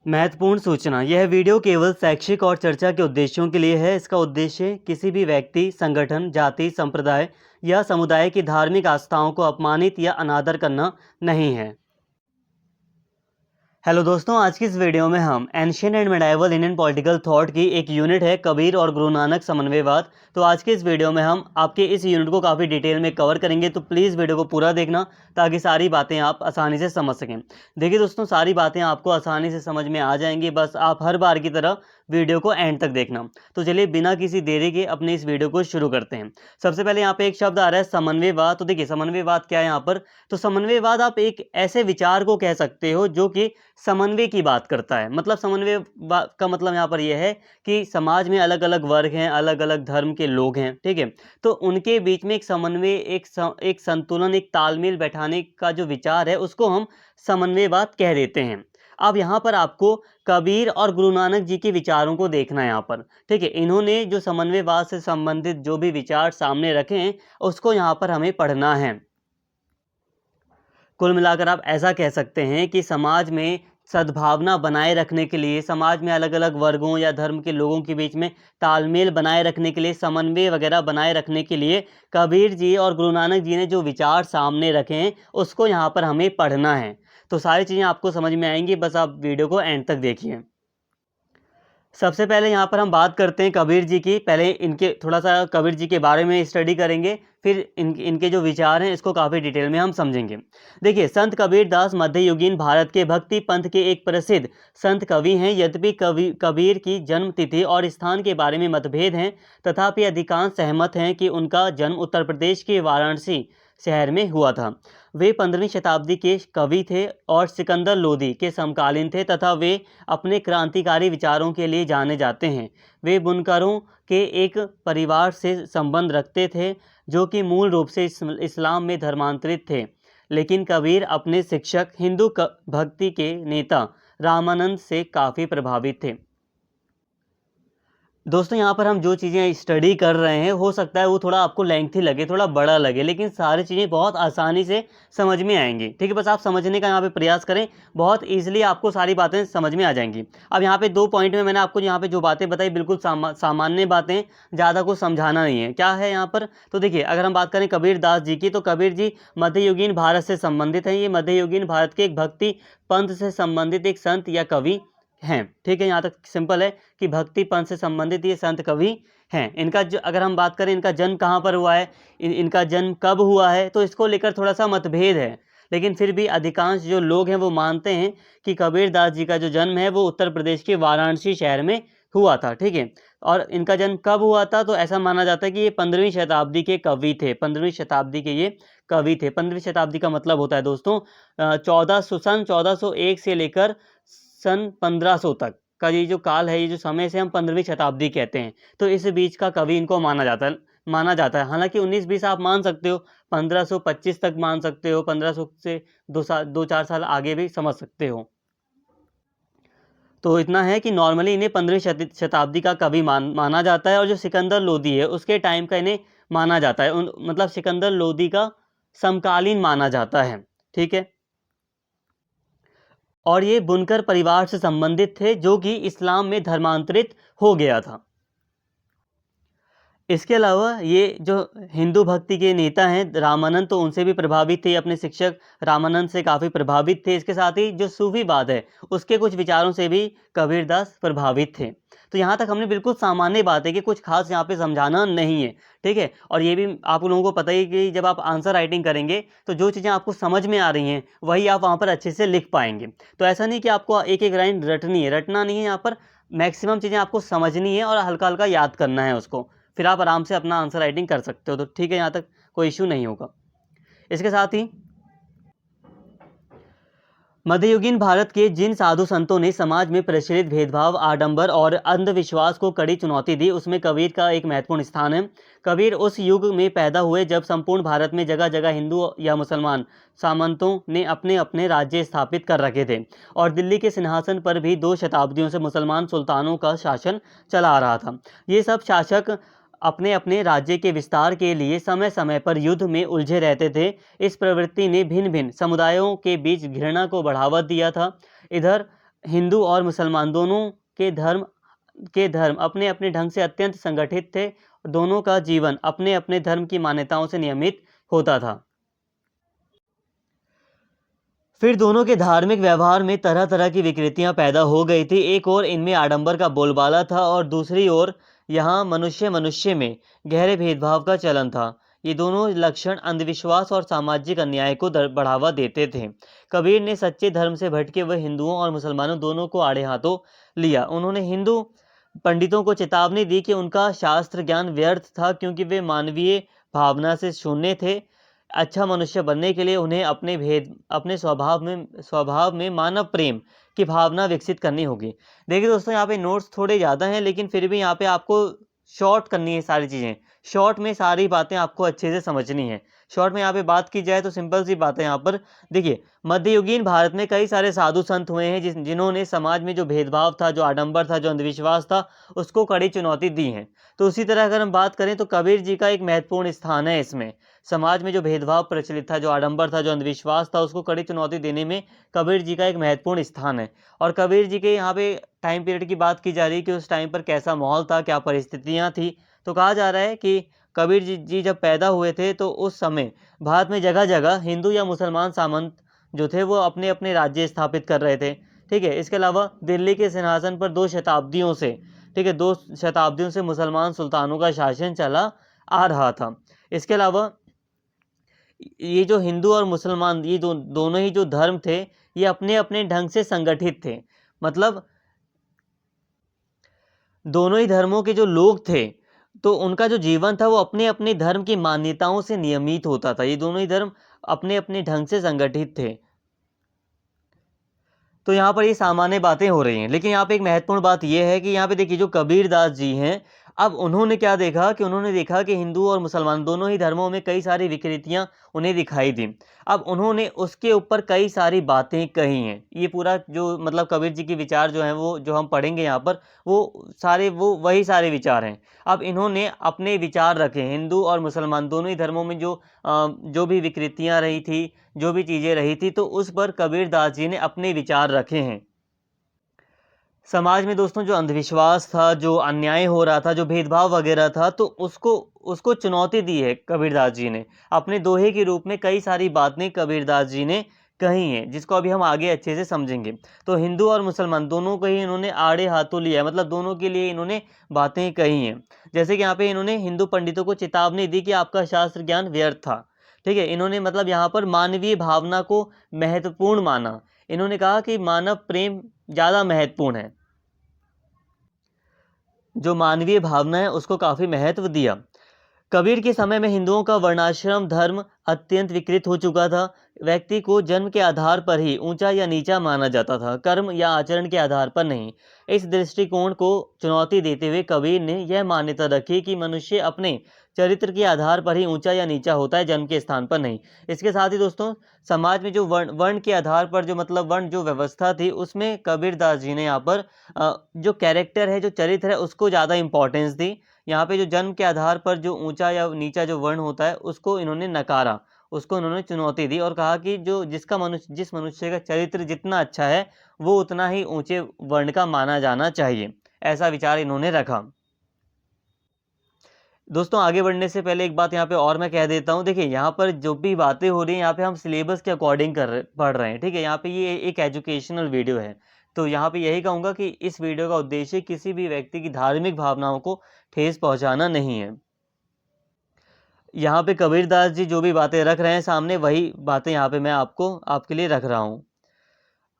महत्वपूर्ण सूचना। यह वीडियो केवल शैक्षिक और चर्चा के उद्देश्यों के लिए है। इसका उद्देश्य किसी भी व्यक्ति, संगठन, जाति, संप्रदाय या समुदाय की धार्मिक आस्थाओं को अपमानित या अनादर करना नहीं है। हेलो दोस्तों, आज की इस वीडियो में हम ancient and medieval Indian political thought की एक यूनिट है कबीर और गुरु नानक समन्वयवाद। तो आज के इस वीडियो में हम आपके इस यूनिट को काफ़ी डिटेल में कवर करेंगे, तो प्लीज़ वीडियो को पूरा देखना ताकि सारी बातें आप आसानी से समझ सकें। देखिए दोस्तों, सारी बातें आपको आसानी से समझ में आ जाएंगी, बस आप हर बार की तरह वीडियो को एंड तक देखना। तो चलिए बिना किसी देरी के अपने इस वीडियो को शुरू करते हैं। सबसे पहले यहाँ पे एक शब्द आ रहा है समन्वयवाद। तो देखिए समन्वयवाद क्या है यहाँ पर। तो समन्वयवाद आप एक ऐसे विचार को कह सकते हो जो कि समन्वय की बात करता है। मतलब समन्वय का मतलब यहाँ पर यह है कि समाज में अलग अलग वर्ग हैं, अलग अलग धर्म के लोग हैं, ठीक है। तो उनके बीच में एक समन्वय, एक संतुलन, एक तालमेल बैठाने का जो विचार है उसको हम समन्वयवाद कह देते हैं। अब यहाँ पर आपको कबीर और गुरु नानक जी के विचारों को देखना है यहाँ पर, ठीक है। इन्होंने जो समन्वयवाद से संबंधित जो भी विचार सामने रखे हैं उसको यहाँ पर हमें पढ़ना है। कुल मिलाकर आप ऐसा कह सकते हैं कि समाज में सद्भावना बनाए रखने के लिए, समाज में अलग अलग वर्गों या धर्म के लोगों के बीच में तालमेल बनाए रखने के लिए, समन्वय वगैरह बनाए रखने के लिए कबीर जी और गुरु नानक जी ने जो विचार सामने रखे हैं उसको यहाँ पर हमें पढ़ना है। तो सारी चीज़ें आपको समझ में आएंगी, बस आप वीडियो को एंड तक देखिए। सबसे पहले यहाँ पर हम बात करते हैं कबीर जी की। पहले इनके थोड़ा सा कबीर जी के बारे में स्टडी करेंगे, फिर इनके जो विचार हैं इसको काफ़ी डिटेल में हम समझेंगे। देखिए, संत कबीर दास मध्ययुगीन भारत के भक्ति पंथ के एक प्रसिद्ध संत कवि हैं। यद्यपि कबीर की जन्म तिथि और स्थान के बारे में मतभेद हैं, तथापि अधिकांश सहमत हैं कि उनका जन्म उत्तर प्रदेश के वाराणसी शहर में हुआ था। वे 15वीं शताब्दी के कवि थे और सिकंदर लोदी के समकालीन थे, तथा वे अपने क्रांतिकारी विचारों के लिए जाने जाते हैं। वे बुनकरों के एक परिवार से संबंध रखते थे जो कि मूल रूप से इस्लाम में धर्मांतरित थे। लेकिन कबीर अपने शिक्षक, हिंदू भक्ति के नेता रामानंद से काफ़ी प्रभावित थे। दोस्तों, यहाँ पर हम जो चीज़ें स्टडी कर रहे हैं हो सकता है वो थोड़ा आपको लेंथी लगे, थोड़ा बड़ा लगे, लेकिन सारी चीज़ें बहुत आसानी से समझ में आएंगी, ठीक है। बस आप समझने का यहाँ पे प्रयास करें, बहुत ईजिली आपको सारी बातें समझ में आ जाएंगी। अब यहाँ पे 2 पॉइंट में मैंने आपको यहाँ पे जो बातें बताई बिल्कुल सामान्य बातें, ज़्यादा कुछ समझाना नहीं है। क्या है यहाँ पर, तो देखिए अगर हम बात करें कबीर दास जी की, तो कबीर जी मध्ययुगीन भारत से संबंधित हैं। ये मध्ययुगीन भारत के एक भक्ति पंथ से संबंधित एक संत या कवि हैं, ठीक है। यहाँ तक सिंपल है कि भक्ति पंथ से संबंधित ये संत कवि हैं। इनका अगर हम बात करें इनका जन्म कहाँ पर हुआ है, इनका जन्म कब हुआ है, तो इसको लेकर थोड़ा सा मतभेद है। लेकिन फिर भी अधिकांश जो लोग हैं वो मानते हैं कि कबीर दास जी का जो जन्म है वो उत्तर प्रदेश के वाराणसी शहर में हुआ था, ठीक है। और इनका जन्म कब हुआ था, तो ऐसा माना जाता है कि ये 15वीं शताब्दी के कवि थे। 15वीं शताब्दी के ये कवि थे। 15वीं शताब्दी का मतलब होता है दोस्तों 1401 से लेकर सन 1500 तक का ये जो काल है, ये जो समय से हम 15वीं शताब्दी कहते हैं। तो इस बीच का कवि इनको माना जाता है। हालांकि 19-20 आप मान सकते हो, 1525 तक मान सकते हो, 1500 से 2-4 साल आगे भी समझ सकते हो। तो इतना है कि नॉर्मली इन्हें 15वीं शताब्दी का कवि माना जाता है। और जो सिकंदर लोदी है उसके टाइम का इन्हें माना जाता है, मतलब सिकंदर लोदी का समकालीन माना जाता है, ठीक है। और ये बुनकर परिवार से संबंधित थे जो कि इस्लाम में धर्मांतरित हो गया था। इसके अलावा ये जो हिंदू भक्ति के नेता हैं रामानंद, तो उनसे भी प्रभावित थे। अपने शिक्षक रामानंद से काफ़ी प्रभावित थे। इसके साथ ही जो सूफीवाद है उसके कुछ विचारों से भी कबीरदास प्रभावित थे। तो यहाँ तक हमने बिल्कुल सामान्य बात है कि कुछ खास यहाँ पे समझाना नहीं है, ठीक है। और ये भी आप लोगों को पता ही कि जब आप आंसर राइटिंग करेंगे तो जो चीज़ें आपको समझ में आ रही हैं वही आप वहाँ पर अच्छे से लिख पाएंगे। तो ऐसा नहीं कि आपको एक एक लाइन रटना नहीं है, यहाँ पर मैक्सिमम चीज़ें आपको समझनी है और हल्का हल्का याद करना है उसको, फिर आप आराम से अपना आंसर राइटिंग कर सकते हो। तो ठीक है, यहाँ तक कोई इशू नहीं होगा। इसके साथ ही मध्ययुगीन भारत के जिन साधु संतों ने समाज में प्रचलित भेदभाव, आडंबर और अंधविश्वास को कड़ी चुनौती दी, उसमें कबीर का एक महत्वपूर्ण स्थान है। कबीर उस युग में पैदा हुए जब संपूर्ण भारत में जगह जगह हिंदू या मुसलमान सामंतों ने अपने अपने राज्य स्थापित कर रखे थे, और दिल्ली के सिंहासन पर भी 2 शताब्दियों से मुसलमान सुल्तानों का शासन चला आ रहा था। ये सब शासक अपने अपने राज्य के विस्तार के लिए समय समय पर युद्ध में उलझे रहते थे। इस प्रवृत्ति ने भिन्न भिन्न समुदायों के बीच घृणा को बढ़ावा दिया था। इधर हिंदू और मुसलमान दोनों के धर्म अपने अपने ढंग से अत्यंत संगठित थे। दोनों का जीवन अपने अपने धर्म की मान्यताओं से नियमित होता था। फिर दोनों के धार्मिक व्यवहार में तरह तरह की विकृतियां पैदा हो गई थी। एक ओर इनमें आडंबर का बोलबाला था और दूसरी ओर यहाँ मनुष्य मनुष्य में गहरे भेदभाव का चलन था। ये दोनों लक्षण अंधविश्वास और सामाजिक अन्याय को बढ़ावा देते थे। कबीर ने सच्चे धर्म से भटके हुए हिंदुओं और मुसलमानों दोनों को आड़े हाथों लिया। उन्होंने हिंदू पंडितों को चेतावनी दी कि उनका शास्त्र ज्ञान व्यर्थ था, क्योंकि वे मानवीय भावना से शून्य थे। अच्छा मनुष्य बनने के लिए उन्हें अपने स्वभाव में मानव प्रेम की भावना विकसित करनी होगी। देखिए दोस्तों, यहाँ पे नोट्स थोड़े ज़्यादा हैं, लेकिन फिर भी यहाँ पे आपको शॉर्ट करनी है सारी चीज़ें। शॉर्ट में सारी बातें आपको अच्छे से समझनी है। शॉर्ट में यहाँ पे बात की जाए तो सिंपल सी बात है। यहाँ पर देखिए, मध्ययुगीन भारत में कई सारे साधु संत हुए हैं जिन्होंने समाज में जो भेदभाव था, जो आडंबर था, जो अंधविश्वास था, उसको कड़ी चुनौती दी है। तो उसी तरह अगर हम बात करें तो कबीर जी का एक महत्वपूर्ण स्थान है इसमें। समाज में जो भेदभाव प्रचलित था, जो आडंबर था, जो अंधविश्वास था, उसको कड़ी चुनौती देने में कबीर जी का एक महत्वपूर्ण स्थान है। और कबीर जी के यहाँ पे टाइम पीरियड की बात की जा रही है कि उस टाइम पर कैसा माहौल था, क्या परिस्थितियाँ थी। तो कहा जा रहा है कि कबीर जी जब पैदा हुए थे तो उस समय भारत में जगह जगह हिंदू या मुसलमान सामंत जो थे वो अपने अपने राज्य स्थापित कर रहे थे। ठीक है। इसके अलावा दिल्ली के सिंहासन पर 2 शताब्दियों से, ठीक है, 2 शताब्दियों से मुसलमान सुल्तानों का शासन चला आ रहा था। इसके अलावा ये जो हिंदू और मुसलमान, ये दोनों ही जो धर्म थे, ये अपने अपने ढंग से संगठित थे। मतलब दोनों ही धर्मों के जो लोग थे, तो उनका जो जीवन था वो अपने अपने धर्म की मान्यताओं से नियमित होता था। ये दोनों ही धर्म अपने अपने ढंग से संगठित थे। तो यहाँ पर ये सामान्य बातें हो रही हैं, लेकिन यहाँ पे एक महत्वपूर्ण बात यह है कि यहाँ पे देखिए जो कबीरदास जी हैं, अब उन्होंने क्या देखा कि उन्होंने देखा कि हिंदू और मुसलमान दोनों ही धर्मों में कई सारी विकृतियाँ उन्हें दिखाई दी। अब उन्होंने उसके ऊपर कई सारी बातें कही हैं। ये पूरा जो मतलब कबीर जी के विचार जो हैं, वो जो हम पढ़ेंगे यहाँ पर, वो वही सारे विचार हैं। अब इन्होंने अपने विचार रखे हिंदू और मुसलमान दोनों ही धर्मों में जो भी विकृतियाँ रही थी, जो भी चीज़ें रही थी, तो उस पर कबीरदास जी ने अपने विचार रखे हैं। समाज में दोस्तों जो अंधविश्वास था, जो अन्याय हो रहा था, जो भेदभाव वगैरह था, तो उसको उसको चुनौती दी है कबीरदास जी ने। अपने दोहे के रूप में कई सारी बातें कबीरदास जी ने कही हैं, जिसको अभी हम आगे अच्छे से समझेंगे। तो हिंदू और मुसलमान दोनों को ही इन्होंने आड़े हाथों लिया है, मतलब दोनों के लिए इन्होंने बातें कही हैं। जैसे कि यहाँ पे इन्होंने हिंदू पंडितों को चेतावनी दी कि आपका शास्त्र ज्ञान व्यर्थ था। ठीक है। इन्होंने मतलब यहाँ पर मानवीय भावना को महत्वपूर्ण माना। इन्होंने कहा कि मानव प्रेम ज़्यादा महत्वपूर्ण है। जो मानवीय भावना है उसको काफ़ी महत्व दिया। कबीर के समय में हिंदुओं का वर्णाश्रम धर्म अत्यंत विकृत हो चुका था। व्यक्ति को जन्म के आधार पर ही ऊंचा या नीचा माना जाता था, कर्म या आचरण के आधार पर नहीं। इस दृष्टिकोण को चुनौती देते हुए कबीर ने यह मान्यता रखी कि मनुष्य अपने चरित्र के आधार पर ही ऊंचा या नीचा होता है, जन्म के स्थान पर नहीं। इसके साथ ही दोस्तों, समाज में जो वर्ण के आधार पर जो मतलब वर्ण जो व्यवस्था थी, उसमें कबीरदास जी ने यहाँ पर जो कैरेक्टर है, जो चरित्र है, उसको ज़्यादा इंपॉर्टेंस दी। यहाँ पे जो जन्म के आधार पर जो ऊंचा या नीचा जो वर्ण होता है, उसको इन्होंने नकारा, उसको इन्होंने चुनौती दी और कहा कि जिस मनुष्य का चरित्र जितना अच्छा है, वो उतना ही ऊंचे वर्ण का माना जाना चाहिए। ऐसा विचार इन्होंने रखा। दोस्तों आगे बढ़ने से पहले एक बात यहाँ पे और मैं कह देता हूँ। देखिए, यहाँ पर जो भी बातें हो रही हैं, यहाँ पे हम सिलेबस के अकॉर्डिंग पढ़ रहे हैं। ठीक है। यहाँ पे ये एक एजुकेशनल वीडियो है। तो यहाँ पे यही कहूँगा कि इस वीडियो का उद्देश्य किसी भी व्यक्ति की धार्मिक भावनाओं को ठेस पहुँचाना नहीं है। यहाँ पे कबीरदास जी जो भी बातें रख रहे हैं सामने, वही बातें यहाँ पे मैं आपके लिए रख रहा हूँ।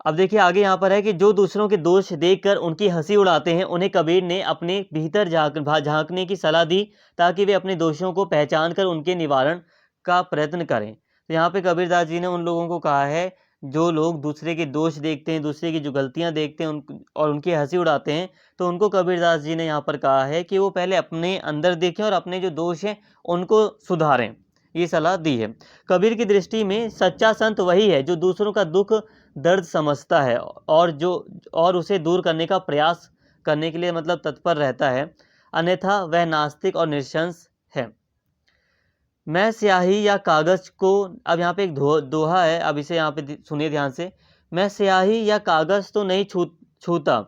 अब देखिए आगे यहाँ पर है कि जो दूसरों के दोष देखकर उनकी हंसी उड़ाते हैं, उन्हें कबीर ने अपने भीतर झांकने की सलाह दी, ताकि वे अपने दोषों को पहचान कर उनके निवारण का प्रयत्न करें। तो यहाँ पे कबीरदास जी ने उन लोगों को कहा है, जो लोग दूसरे के दोष देखते हैं, दूसरे की जो गलतियाँ देखते हैं और उनकी हंसी उड़ाते हैं, तो उनको कबीरदास जी ने यहाँ पर कहा है कि वो पहले अपने अंदर देखें और अपने जो दोष हैं उनको सुधारें। ये सलाह दी है। कबीर की दृष्टि में सच्चा संत वही है जो दूसरों का दुख दर्द समझता है और उसे दूर करने का प्रयास करने के लिए मतलब तत्पर रहता है, अन्यथा वह नास्तिक और निरशंस है। मैं स्याही या कागज को, अब यहाँ पे एक दोहा है, अब इसे यहाँ पे सुनिए ध्यान से। मैं स्याही या कागज़ तो नहीं छूता,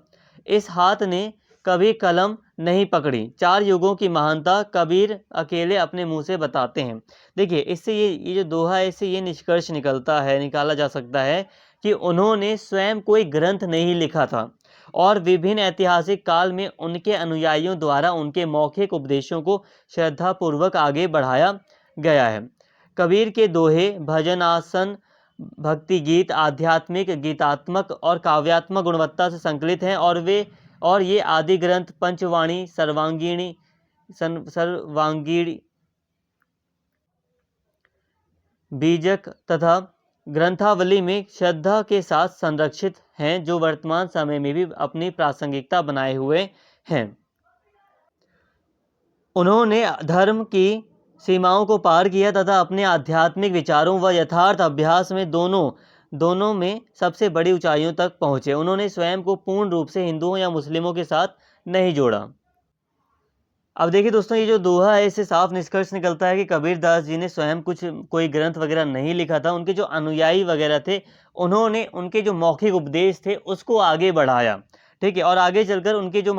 इस हाथ ने कभी कलम नहीं पकड़ी। 4 युगों की महानता कबीर अकेले अपने मुंह से बताते हैं। देखिए, इससे ये जो दोहा है, इससे ये निष्कर्ष निकाला जा सकता है कि उन्होंने स्वयं कोई ग्रंथ नहीं लिखा था और विभिन्न ऐतिहासिक काल में उनके अनुयायियों द्वारा उनके मौखिक उपदेशों को श्रद्धापूर्वक आगे बढ़ाया गया है। कबीर के दोहे, भजन, आसन, भक्ति गीत आध्यात्मिक, गीतात्मक और काव्यात्मक गुणवत्ता से संकलित हैं और ये आदि ग्रंथ पंचवाणी, सर्वांगीणी, बीजक तथा ग्रंथावली में श्रद्धा के साथ संरक्षित हैं, जो वर्तमान समय में भी अपनी प्रासंगिकता बनाए हुए हैं। उन्होंने धर्म की सीमाओं को पार किया तथा अपने आध्यात्मिक विचारों व यथार्थ अभ्यास में दोनों में सबसे बड़ी ऊंचाइयों तक पहुँचे। उन्होंने स्वयं को पूर्ण रूप से हिंदुओं या मुस्लिमों के साथ नहीं जोड़ा। अब देखिए दोस्तों, ये जो दोहा है, इससे साफ निष्कर्ष निकलता है कि कबीरदास जी ने स्वयं कोई ग्रंथ वगैरह नहीं लिखा था। उनके जो अनुयायी वगैरह थे, उन्होंने उनके जो मौखिक उपदेश थे उसको आगे बढ़ाया, ठीक है। और आगे चलकर उनके जो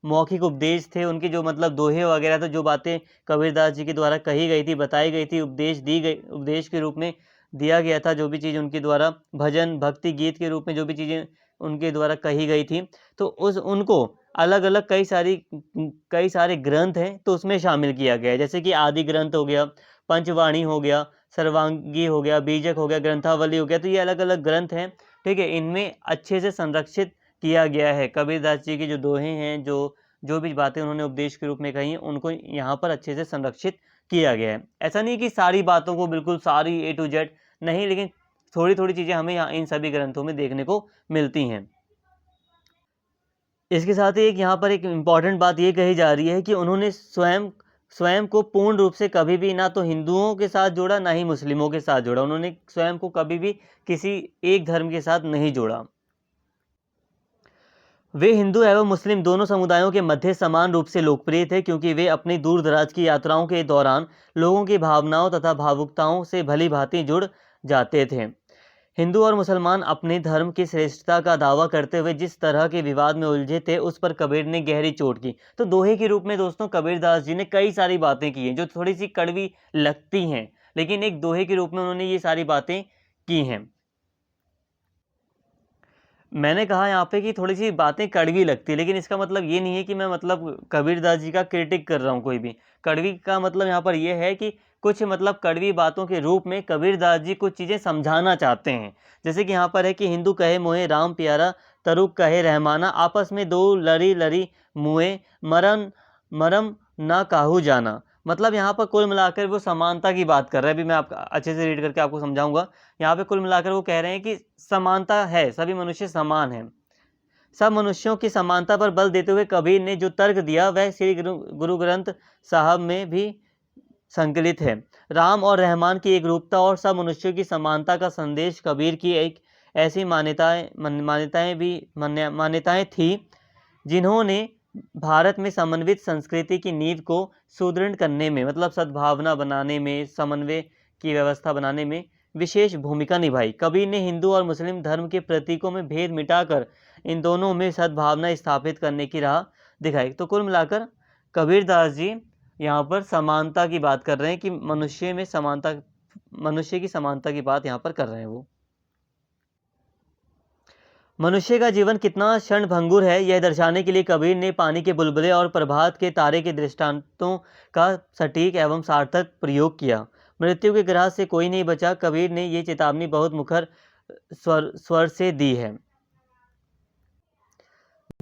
मौखिक उपदेश थे, उनके जो दोहे वगैरह थे, जो बातें कबीरदास जी के द्वारा कही गई थी, बताई गई थी, उपदेश के रूप में दिया गया था, जो भी चीज़ उनके द्वारा भजन भक्ति गीत के रूप में जो भी चीज़ें उनके द्वारा कही गई थी, तो उनको अलग अलग कई सारे ग्रंथ हैं, तो उसमें शामिल किया गया है। जैसे कि आदि ग्रंथ हो गया, पंचवाणी हो गया, सर्वांगी हो गया, बीजक हो गया, ग्रंथावली हो गया। तो ये अलग अलग ग्रंथ हैं, ठीक है। इनमें अच्छे से संरक्षित किया गया है कबीरदास जी के जो दोहे हैं, जो भी बातें उन्होंने उपदेश के रूप में कही हैं, उनको यहाँ पर अच्छे से संरक्षित किया गया है। ऐसा नहीं कि सारी बातों को बिल्कुल सारी A to Z नहीं, लेकिन थोड़ी थोड़ी चीज़ें हमें यहाँ इन सभी ग्रंथों में देखने को मिलती हैं। इसके साथ ही यहाँ पर एक इम्पॉर्टेंट बात ये कही जा रही है कि उन्होंने स्वयं को पूर्ण रूप से कभी भी ना तो हिंदुओं के साथ जोड़ा, ना ही मुस्लिमों के साथ जोड़ा। उन्होंने स्वयं को कभी भी किसी एक धर्म के साथ नहीं जोड़ा। वे हिंदू एवं मुस्लिम दोनों समुदायों के मध्य समान रूप से लोकप्रिय थे, क्योंकि वे अपनी दूर दराज की यात्राओं के दौरान लोगों की भावनाओं तथा भावुकताओं से भली भांति जुड़ जाते थे। हिंदू और मुसलमान अपने धर्म की श्रेष्ठता का दावा करते हुए जिस तरह के विवाद में उलझे थे, उस पर कबीर ने गहरी चोट की। तो दोहे के रूप में दोस्तों कबीरदास जी ने कई सारी बातें की हैं, जो थोड़ी सी कड़वी लगती हैं, लेकिन एक दोहे के रूप में उन्होंने ये सारी बातें की हैं। मैंने कहा यहाँ पे कि थोड़ी सी बातें कड़वी लगती है, लेकिन इसका मतलब ये नहीं है कि मैं कबीरदास जी का क्रिटिक कर रहा हूँ कोई भी। कड़वी का मतलब यहाँ पर ये है कि कुछ कड़वी बातों के रूप में कबीरदास जी कुछ चीज़ें समझाना चाहते हैं। जैसे कि यहाँ पर है कि हिंदू कहे मोहे राम प्यारा, तरुक कहे रहमाना, आपस में दो लरी लरी मुए, मरम ना काहू जाना। यहाँ पर कुल मिलाकर वो समानता की बात कर रहे हैं। अभी मैं आपका अच्छे से रीड करके आपको समझाऊंगा। यहाँ पे कुल मिलाकर वो कह रहे हैं कि समानता है, सभी मनुष्य समान हैं। सब मनुष्यों की समानता पर बल देते हुए कबीर ने जो तर्क दिया वह श्री गुरु ग्रंथ साहब में भी संकलित है। राम और रहमान की एक रूपता और सब मनुष्यों की समानता का संदेश कबीर की एक ऐसी मान्यताएं थी, जिन्होंने भारत में समन्वित संस्कृति की नींव को सुदृढ़ करने में, सद्भावना बनाने में, समन्वय की व्यवस्था बनाने में विशेष भूमिका निभाई। कबीर ने हिंदू और मुस्लिम धर्म के प्रतीकों में भेद मिटाकर इन दोनों में सद्भावना स्थापित करने की राह दिखाई। तो कुल मिलाकर कबीरदास जी यहाँ पर समानता की बात कर रहे हैं कि मनुष्य की समानता की बात यहाँ पर कर रहे हैं वो। मनुष्य का जीवन कितना क्षणभंगुर है, यह दर्शाने के लिए कबीर ने पानी के बुलबुले और प्रभात के तारे के दृष्टांतों का सटीक एवं सार्थक प्रयोग किया। मृत्यु के ग्रास से कोई नहीं बचा। कबीर ने ये चेतावनी बहुत मुखर स्वर से दी है।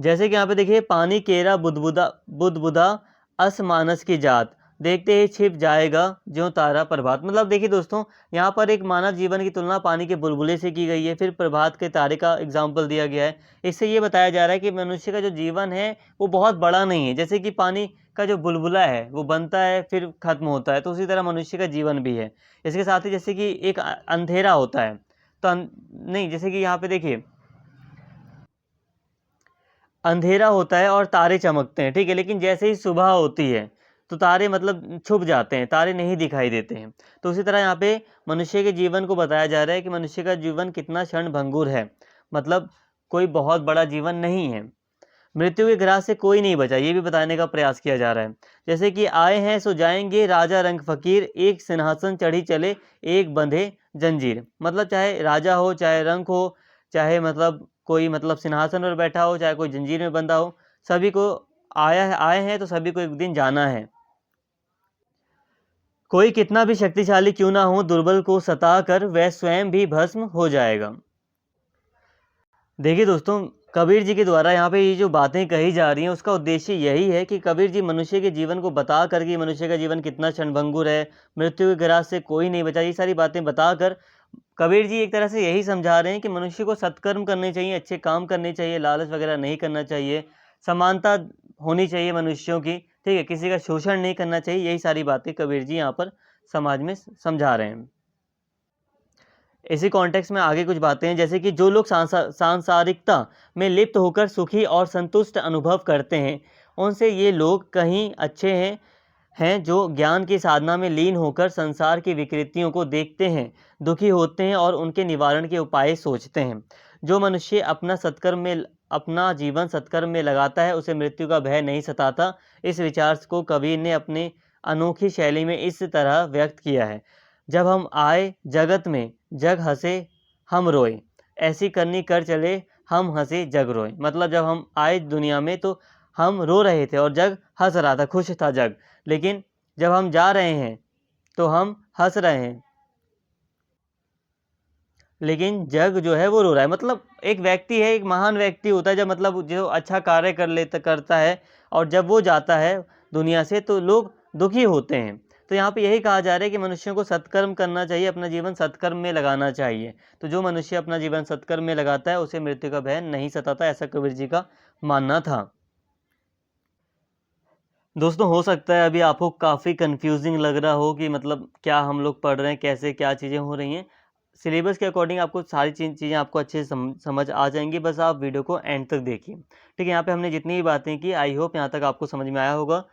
जैसे कि यहाँ पे देखिए, पानी केरा बुदबुदा असमानस की जात, देखते ही छिप जाएगा जो तारा प्रभात। देखिए दोस्तों, यहाँ पर एक मानव जीवन की तुलना पानी के बुलबुले से की गई है, फिर प्रभात के तारे का एग्जाम्पल दिया गया है। इससे ये बताया जा रहा है कि मनुष्य का जो जीवन है वो बहुत बड़ा नहीं है। जैसे कि पानी का जो बुलबुला है वो बनता है फिर खत्म होता है, तो उसी तरह मनुष्य का जीवन भी है। इसके साथ ही जैसे कि एक अंधेरा होता है, तो नहीं, जैसे कि यहाँ पे देखिए अंधेरा होता है और तारे चमकते हैं, ठीक है, लेकिन जैसे ही सुबह होती है तो तारे मतलब छुप जाते हैं, तारे नहीं दिखाई देते हैं। तो उसी तरह यहाँ पे मनुष्य के जीवन को बताया जा रहा है कि मनुष्य का जीवन कितना क्षणभंगुर है, मतलब कोई बहुत बड़ा जीवन नहीं है। मृत्यु के ग्रास से कोई नहीं बचा, ये भी बताने का प्रयास किया जा रहा है। जैसे कि आए हैं सो जाएंगे, राजा रंग फकीर, एक सिंहासन चढ़ी चले, एक बंधे जंजीर। मतलब चाहे राजा हो, चाहे रंक हो, चाहे मतलब कोई मतलब सिंहासन पर बैठा हो, चाहे कोई जंजीर में बंधा हो, सभी को आए हैं तो सभी को एक दिन जाना है। कोई कितना भी शक्तिशाली क्यों ना हो, दुर्बल को सता कर वह स्वयं भी भस्म हो जाएगा। देखिए दोस्तों, कबीर जी के द्वारा यहाँ पे ये जो बातें कही जा रही हैं उसका उद्देश्य यही है कि कबीर जी मनुष्य के जीवन को बता कर कि मनुष्य का जीवन कितना क्षणभंगुर है, मृत्यु के ग्रास से कोई नहीं बचा, ये सारी बातें बताकर कबीर जी एक तरह से यही समझा रहे हैं कि मनुष्य को सत्कर्म करने चाहिए, अच्छे काम करने चाहिए, लालच वगैरह नहीं करना चाहिए, समानता होनी चाहिए मनुष्यों की, ठीक है, किसी का शोषण नहीं करना चाहिए। यही सारी बातें कबीर जी यहाँ पर समाज में समझा रहे हैं। इसी कॉन्टेक्स्ट में आगे कुछ बातें हैं, जैसे कि जो लोग सांसारिकता में लिप्त होकर सुखी और संतुष्ट अनुभव करते हैं, उनसे ये लोग कहीं अच्छे हैं जो ज्ञान की साधना में लीन होकर संसार की विकृतियों को देखते हैं, दुखी होते हैं और उनके निवारण के उपाय सोचते हैं। जो मनुष्य अपना जीवन सत्कर्म में लगाता है, उसे मृत्यु का भय नहीं सताता। इस विचार को कबीर ने अपनी अनोखी शैली में इस तरह व्यक्त किया है: जब हम आए जगत में, जग हंसे हम रोए, ऐसी करनी कर चले, हम हंसे जग रोए। मतलब जब हम आए दुनिया में तो हम रो रहे थे और जग हंस रहा था, खुश था जग, लेकिन जब हम जा रहे हैं तो हम हंस रहे हैं, लेकिन जग जो है वो रो रहा है। मतलब एक व्यक्ति है, एक महान व्यक्ति होता है जब मतलब जो अच्छा कार्य करता है, और जब वो जाता है दुनिया से तो लोग दुखी होते हैं। तो यहाँ पे यही कहा जा रहा है कि मनुष्यों को सत्कर्म करना चाहिए, अपना जीवन सत्कर्म में लगाना चाहिए। तो जो मनुष्य अपना जीवन सत्कर्म में लगाता है उसे मृत्यु का भय नहीं सताता, ऐसा कबीर जी का मानना था। दोस्तों, हो सकता है अभी आपको काफ़ी कंफ्यूजिंग लग रहा हो कि मतलब क्या हम लोग पढ़ रहे हैं, कैसे क्या चीज़ें हो रही हैं। सिलेबस के अकॉर्डिंग आपको सारी चीज़ें आपको अच्छे से समझ आ जाएंगी, बस आप वीडियो को एंड तक देखिए, ठीक है। यहाँ पे हमने जितनी भी बातें की, आई होप यहाँ तक आपको समझ में आया होगा,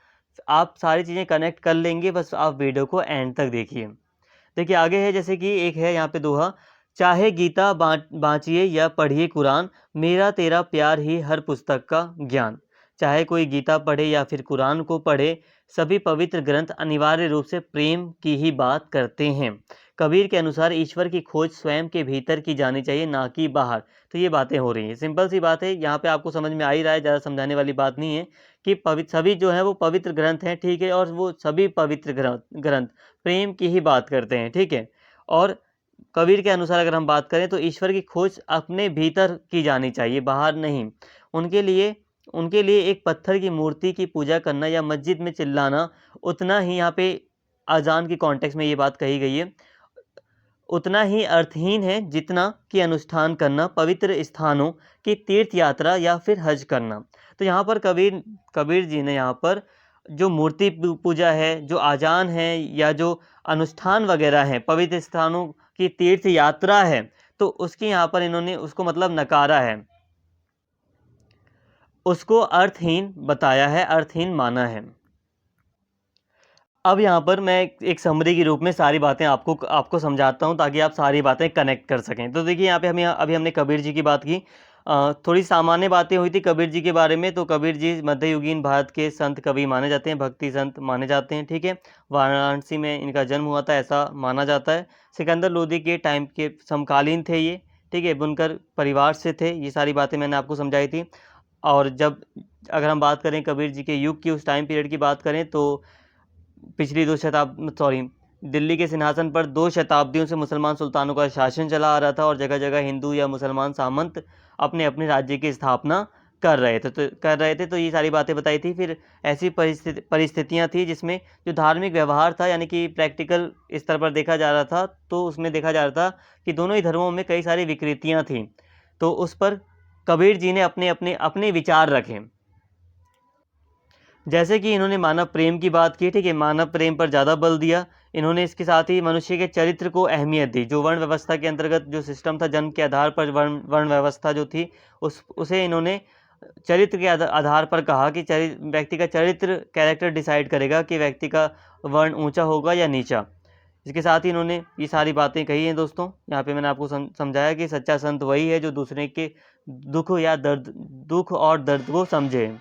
आप सारी चीज़ें कनेक्ट कर लेंगे, बस आप वीडियो को एंड तक देखिए। देखिए आगे है, जैसे कि एक है यहाँ पे दोहा: चाहे गीता बाँचिए या पढ़िए कुरान, मेरा तेरा प्यार ही हर पुस्तक का ज्ञान। चाहे कोई गीता पढ़े या फिर कुरान को पढ़े, सभी पवित्र ग्रंथ अनिवार्य रूप से प्रेम की ही बात करते हैं। कबीर के अनुसार ईश्वर की खोज स्वयं के भीतर की जानी चाहिए, ना कि बाहर। तो ये बातें हो रही हैं, सिंपल सी बात है, यहाँ पे आपको समझ में आ ही रहा है, ज़्यादा समझाने वाली बात नहीं है कि सभी जो है वो पवित्र ग्रंथ हैं, ठीक है, और वो सभी पवित्र ग्रंथ प्रेम की ही बात करते हैं, ठीक है। और कबीर के अनुसार अगर हम बात करें तो ईश्वर की खोज अपने भीतर की जानी चाहिए, बाहर नहीं। उनके लिए एक पत्थर की मूर्ति की पूजा करना या मस्जिद में चिल्लाना उतना ही, यहाँ पे अजान की कॉन्टेक्स्ट में ये बात कही गई है, उतना ही अर्थहीन है जितना कि अनुष्ठान करना, पवित्र स्थानों की तीर्थ यात्रा या फिर हज करना। तो यहाँ पर कबीर जी ने यहाँ पर जो मूर्ति पूजा है, जो आजान है, या जो अनुष्ठान वगैरह है, पवित्र स्थानों की तीर्थ यात्रा है, तो उसकी यहाँ पर इन्होंने उसको मतलब नकारा है, उसको अर्थहीन बताया है, अर्थहीन माना है। अब यहाँ पर मैं एक समरी के रूप में सारी बातें आपको समझाता हूँ ताकि आप सारी बातें कनेक्ट कर सकें। तो देखिए यहाँ पे अभी हमने कबीर जी की बात की, थोड़ी सामान्य बातें हुई थी कबीर जी के बारे में। तो कबीर जी मध्ययुगीन भारत के संत कवि माने जाते हैं, भक्ति संत माने जाते हैं, ठीक है। वाराणसी में इनका जन्म हुआ था, ऐसा माना जाता है। सिकंदर लोदी के टाइम के समकालीन थे ये, ठीक है, बुनकर परिवार से थे। ये सारी बातें मैंने आपको समझाई थी। और अगर हम बात करें कबीर जी के युग की, उस टाइम पीरियड की बात करें, तो पिछली दिल्ली के सिंहासन पर 2 शताब्दियों से मुसलमान सुल्तानों का शासन चला आ रहा था, और जगह जगह हिंदू या मुसलमान सामंत अपने अपने राज्य की स्थापना कर रहे थे। तो ये सारी बातें बताई थी। फिर ऐसी परिस्थितियाँ थी जिसमें जो धार्मिक व्यवहार था, यानी कि प्रैक्टिकल स्तर पर देखा जा रहा था, तो उसमें देखा जा रहा था कि दोनों ही धर्मों में कई सारी विकृतियाँ थीं। तो उस पर कबीर जी ने अपने विचार रखे। जैसे कि इन्होंने मानव प्रेम की बात की, ठीक है, मानव प्रेम पर ज़्यादा बल दिया इन्होंने। इसके साथ ही मनुष्य के चरित्र को अहमियत दी। जो वर्ण व्यवस्था के अंतर्गत जो सिस्टम था, जन्म के आधार पर वर्ण व्यवस्था जो थी, उसे इन्होंने चरित्र के आधार पर कहा कि व्यक्ति का चरित्र, कैरेक्टर डिसाइड करेगा कि व्यक्ति का वर्ण ऊंचा होगा या नीचा। इसके साथ ही इन्होंने ये सारी बातें कही हैं दोस्तों। यहाँ पे मैंने आपको समझाया कि सच्चा संत वही है जो दूसरे के दुख और दर्द को समझे।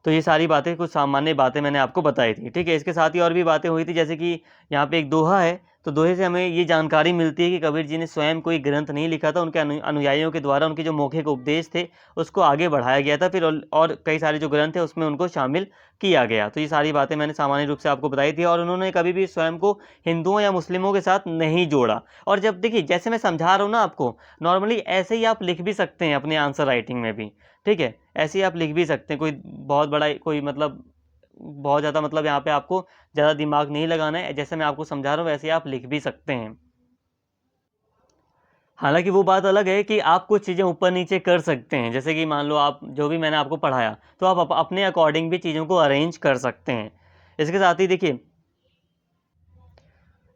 तो ये सारी बातें कुछ सामान्य बातें मैंने आपको बताई थी, ठीक है। इसके साथ ही और भी बातें हुई थी, जैसे कि यहाँ पे एक दोहा है, तो दोहे से हमें ये जानकारी मिलती है कि कबीर जी ने स्वयं कोई ग्रंथ नहीं लिखा था, उनके अनुयायियों के द्वारा उनके जो मौखिक उपदेश थे उसको आगे बढ़ाया गया था, फिर और कई सारे जो ग्रंथ है उसमें उनको शामिल किया गया। तो ये सारी बातें मैंने सामान्य रूप से आपको बताई थी, और उन्होंने कभी भी स्वयं को हिंदुओं या मुस्लिमों के साथ नहीं जोड़ा। और जब देखिए, जैसे मैं समझा रहा हूँ ना आपको, नॉर्मली ऐसे ही आप लिख भी सकते हैं अपने आंसर राइटिंग में भी, ठीक है। ऐसे ही आप लिख भी सकते हैं, कोई बहुत बड़ा कोई मतलब बहुत ज़्यादा मतलब यहाँ पे आपको ज़्यादा दिमाग नहीं लगाना है, जैसे मैं आपको समझा रहा हूँ वैसे ही आप लिख भी सकते हैं। हालांकि वो बात अलग है कि आप कुछ चीज़ें ऊपर नीचे कर सकते हैं, जैसे कि मान लो आप जो भी मैंने आपको पढ़ाया तो आप अपने अकॉर्डिंग भी चीज़ों को अरेंज कर सकते हैं। इसके साथ ही देखिए,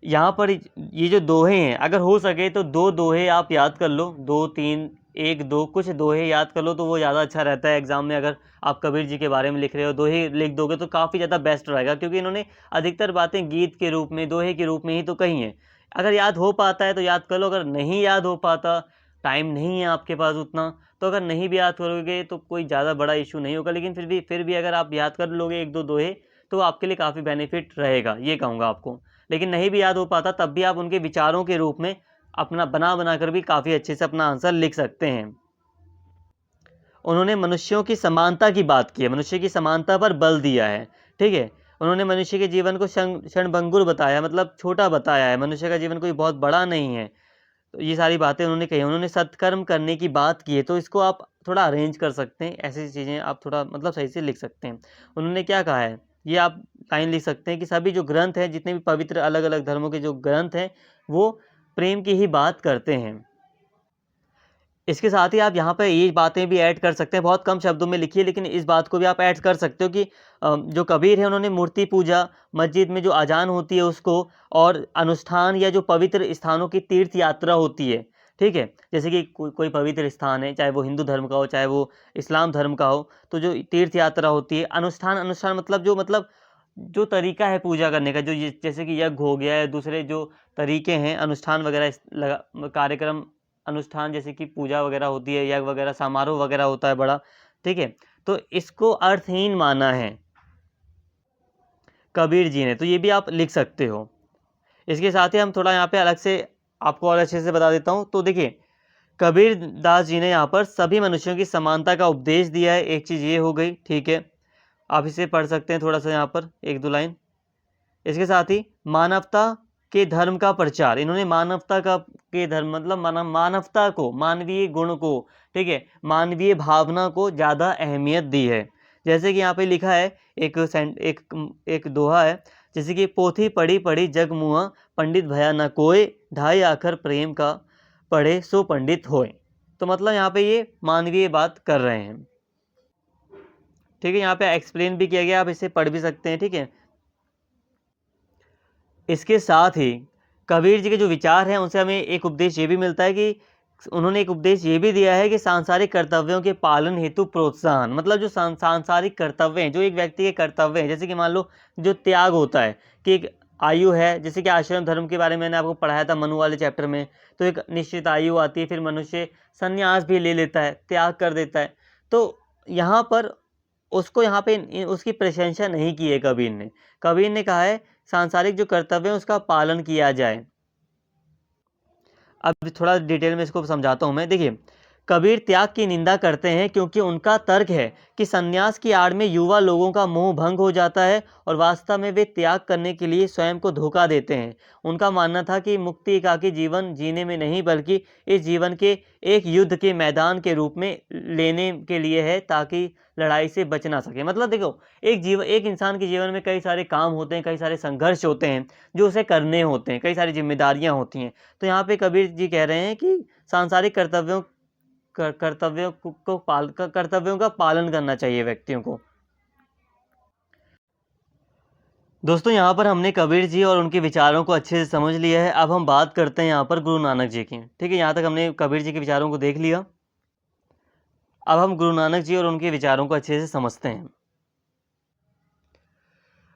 यहाँ पर ये जो दोहे हैं, अगर हो सके तो 2 दोहे आप याद कर लो, 2 3 1 2 कुछ दोहे याद कर लो तो वो ज़्यादा अच्छा रहता है एग्जाम में। अगर आप कबीर जी के बारे में लिख रहे हो, दोहे लिख दोगे तो काफ़ी ज़्यादा बेस्ट रहेगा, क्योंकि इन्होंने अधिकतर बातें गीत के रूप में, दोहे के रूप में ही तो कही हैं। अगर याद हो पाता है तो याद कर लो, अगर नहीं याद हो पाता, टाइम नहीं है आपके पास उतना, तो अगर नहीं भी याद करोगे तो कोई ज़्यादा बड़ा इशू नहीं होगा। लेकिन फिर भी अगर आप याद कर लोगे 1 2 दोहे तो आपके लिए काफ़ी बेनिफिट रहेगा, ये कहूँगा आपको। लेकिन नहीं भी याद हो पाता तब भी आप उनके विचारों के रूप में अपना बना कर भी काफ़ी अच्छे से अपना आंसर लिख सकते हैं। उन्होंने मनुष्यों की समानता की बात की है, मनुष्य की समानता पर बल दिया है, ठीक है। उन्होंने मनुष्य के जीवन को क्षणभंगुर बताया, मतलब छोटा बताया है, मनुष्य का जीवन कोई बहुत बड़ा नहीं है। तो ये सारी बातें उन्होंने कही। उन्होंने सत्कर्म करने की बात की है, तो इसको आप थोड़ा अरेंज कर सकते हैं, ऐसी चीज़ें आप थोड़ा मतलब सही से लिख सकते हैं। उन्होंने क्या कहा है, ये आप लाइन लिख सकते हैं कि सभी जो ग्रंथ हैं, जितने भी पवित्र अलग अलग धर्मों के जो ग्रंथ हैं, वो प्रेम की ही बात करते हैं। इसके साथ ही आप यहाँ पर ये बातें भी ऐड कर सकते हैं, बहुत कम शब्दों में लिखिए, लेकिन इस बात को भी आप ऐड कर सकते हो कि जो कबीर है उन्होंने मूर्ति पूजा, मस्जिद में जो अजान होती है उसको, और अनुष्ठान या जो पवित्र स्थानों की तीर्थ यात्रा होती है, ठीक है। जैसे कि कोई पवित्र स्थान है, चाहे वो हिंदू धर्म का हो चाहे वो इस्लाम धर्म का हो, तो जो तीर्थ यात्रा होती है, अनुष्ठान, अनुष्ठान मतलब जो तरीका है पूजा करने का, जो जैसे कि यज्ञ हो गया है, दूसरे जो तरीके हैं अनुष्ठान वगैरह कार्यक्रम, अनुष्ठान जैसे कि पूजा वगैरह होती है, यज्ञ वगैरह, समारोह वगैरह होता है बड़ा, ठीक है। तो इसको अर्थहीन माना है कबीर जी ने, तो ये भी आप लिख सकते हो। इसके साथ ही हम थोड़ा यहाँ पे अलग से आपको और अच्छे से बता देता हूँ। तो देखिए, कबीर दास जी ने यहाँ पर सभी मनुष्यों की समानता का उपदेश दिया है, एक चीज़ ये हो गई, ठीक है। आप इसे पढ़ सकते हैं थोड़ा सा यहाँ पर 1 2 लाइन। इसके साथ ही मानवता के धर्म का प्रचार, इन्होंने मानवता का के धर्म मतलब मानवता को, मानवीय गुण को, ठीक है, मानवीय भावना को ज़्यादा अहमियत दी है। जैसे कि यहाँ पे लिखा है, एक दोहा है, जैसे कि पोथी पढ़ी पढ़ी जग मुआ, पंडित भया न कोय, ढाई आखर प्रेम का, पढ़े सो पंडित होए। तो मतलब यहाँ पे ये मानवीय बात कर रहे हैं, ठीक है। यहाँ पे एक्सप्लेन भी किया गया, आप इसे पढ़ भी सकते हैं, ठीक है। इसके साथ ही कबीर जी के जो विचार हैं उनसे हमें एक उपदेश ये भी मिलता है कि उन्होंने एक उपदेश ये भी दिया है कि सांसारिक कर्तव्यों के पालन हेतु प्रोत्साहन, मतलब जो सांसारिक कर्तव्य हैं, जो एक व्यक्ति के कर्तव्य हैं, जैसे कि मान लो जो त्याग होता है, कि एक आयु है, जैसे कि आश्रम धर्म के बारे में मैंने आपको पढ़ाया था मनु वाले चैप्टर में, तो एक निश्चित आयु आती है, फिर मनुष्य संन्यास भी ले लेता है, त्याग कर देता है। तो यहाँ पर उसको यहाँ पे उसकी प्रशंसा नहीं की है कबीर ने। कबीर ने कहा है सांसारिक जो कर्तव्य है उसका पालन किया जाए। अब थोड़ा डिटेल में इसको समझाता हूँ मैं। देखिए, कबीर त्याग की निंदा करते हैं क्योंकि उनका तर्क है कि संन्यास की आड़ में युवा लोगों का मोह भंग हो जाता है और वास्तव में वे त्याग करने के लिए स्वयं को धोखा देते हैं। उनका मानना था कि मुक्ति एकाकी जीवन जीने में नहीं बल्कि इस जीवन के एक युद्ध के मैदान के रूप में लेने के लिए है, ताकि लड़ाई से बच ना सके। मतलब देखो, एक इंसान के जीवन में कई सारे काम होते हैं, कई सारे संघर्ष होते हैं जो उसे करने होते हैं, कई सारी जिम्मेदारियां होती हैं। तो यहाँ पे कबीर जी कह रहे हैं कि सांसारिक कर्तव्यों का पालन करना चाहिए व्यक्तियों को। दोस्तों, यहाँ पर हमने कबीर जी और उनके विचारों को अच्छे से समझ लिया है। अब हम बात करते हैं यहाँ पर गुरु नानक जी की, ठीक है। यहाँ तक हमने कबीर जी के विचारों को देख लिया। अब हम गुरु नानक जी और उनके विचारों को अच्छे से समझते हैं।